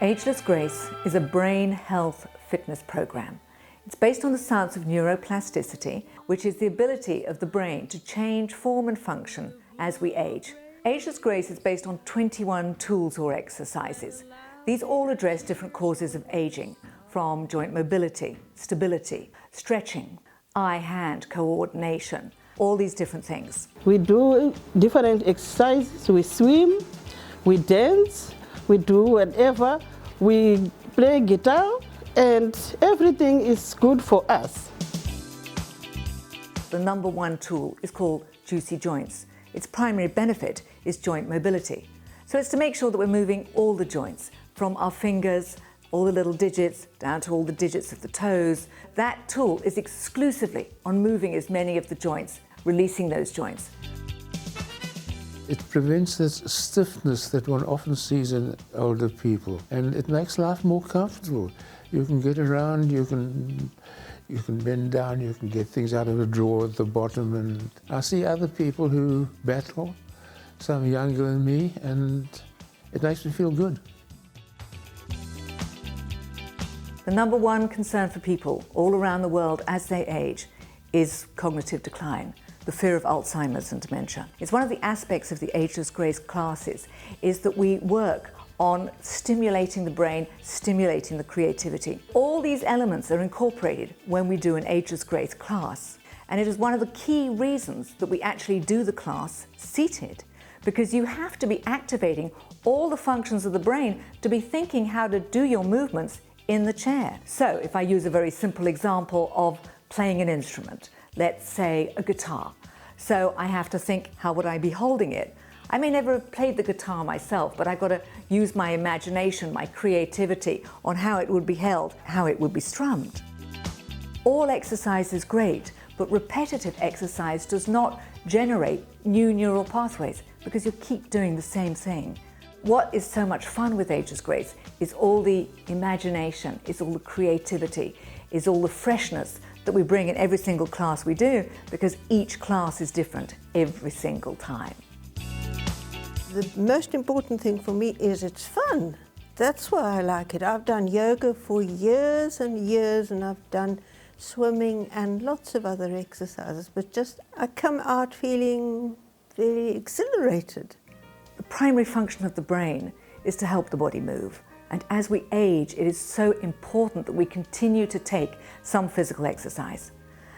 Ageless Grace is a brain health fitness program. It's based on the science of neuroplasticity, which is the ability of the brain to change form and function as we age. Ageless Grace is based on 21 tools or exercises. These all address different causes of aging, from joint mobility, stability, stretching, eye-hand coordination, all these different things. We do different exercises. We swim, we dance, we do whatever. We play guitar, and everything is good for us. The number one tool is called Juicy Joints. Its primary benefit is joint mobility. So it's to make sure that we're moving all the joints, from our fingers, all the little digits, down to all the digits of the toes. That tool is exclusively on moving as many of the joints, releasing those joints. It prevents this stiffness that one often sees in older people, and it makes life more comfortable. You can get around, you can bend down, you can get things out of a drawer at the bottom, and I see other people who battle, some younger than me, and it makes me feel good. The number one concern for people all around the world as they age is cognitive decline, the fear of Alzheimer's and dementia. It's one of the aspects of the Ageless Grace classes is that we work on stimulating the brain, stimulating the creativity. All these elements are incorporated when we do an Ageless Grace class. And it is one of the key reasons that we actually do the class seated, because you have to be activating all the functions of the brain to be thinking how to do your movements in the chair. So if I use a very simple example of playing an instrument, let's say a guitar. So I have to think, how would I be holding it? I may never have played the guitar myself, but I've got to use my imagination, my creativity on how it would be held, how it would be strummed. All exercise is great, but repetitive exercise does not generate new neural pathways because you keep doing the same thing. What is so much fun with Ageless Grace is all the imagination, is all the creativity, is all the freshness that we bring in every single class we do, because each class is different every single time. The most important thing for me is it's fun. That's why I like it. I've done yoga for years and years, and I've done swimming and lots of other exercises, but I come out feeling very exhilarated. The primary function of the brain is to help the body move. And as we age, it is so important that we continue to take some physical exercise.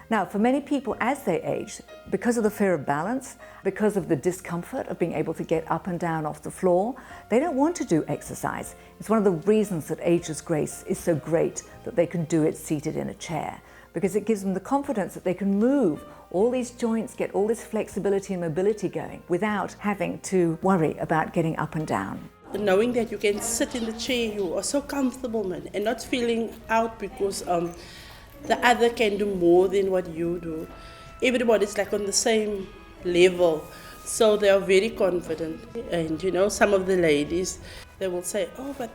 Now, for many people as they age, because of the fear of balance, because of the discomfort of being able to get up and down off the floor, they don't want to do exercise. It's one of the reasons that Ageless Grace is so great that they can do it seated in a chair, because it gives them the confidence that they can move all these joints, get all this flexibility and mobility going without having to worry about getting up and down. Knowing that you can sit in the chair, you are so comfortable, man, and not feeling out because the other can do more than what you do. Everybody's like on the same level, so they are very confident. And some of the ladies, they will say, oh, but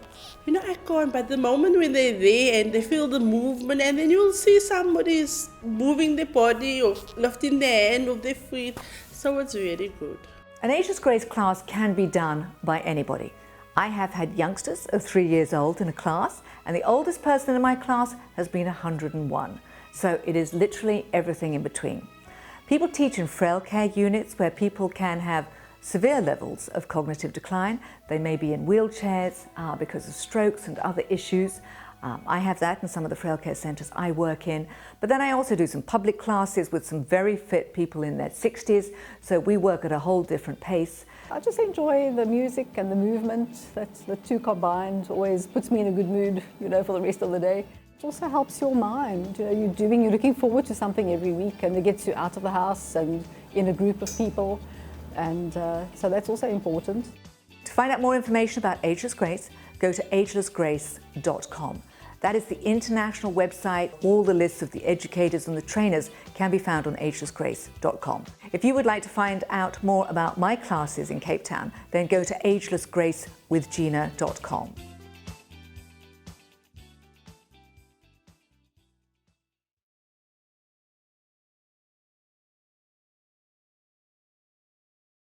I can't. But the moment when they're there and they feel the movement, and then you'll see somebody's moving their body or lifting their hand or their feet, so it's very good. An Ageless Grace class can be done by anybody. I have had youngsters of 3 years old in a class, and the oldest person in my class has been 101. So it is literally everything in between. People teach in frail care units where people can have severe levels of cognitive decline. They may be in wheelchairs because of strokes and other issues. I have that in some of the frail care centres I work in. But then I also do some public classes with some very fit people in their 60s. So we work at a whole different pace. I just enjoy the music and the movement. That's the two combined always puts me in a good mood, for the rest of the day. It also helps your mind. You're looking forward to something every week, and it gets you out of the house and in a group of people. And so that's also important. To find out more information about Ageless Grace, go to agelessgrace.com. That is the international website. All the lists of the educators and the trainers can be found on agelessgrace.com. If you would like to find out more about my classes in Cape Town, then go to agelessgracewithgina.com.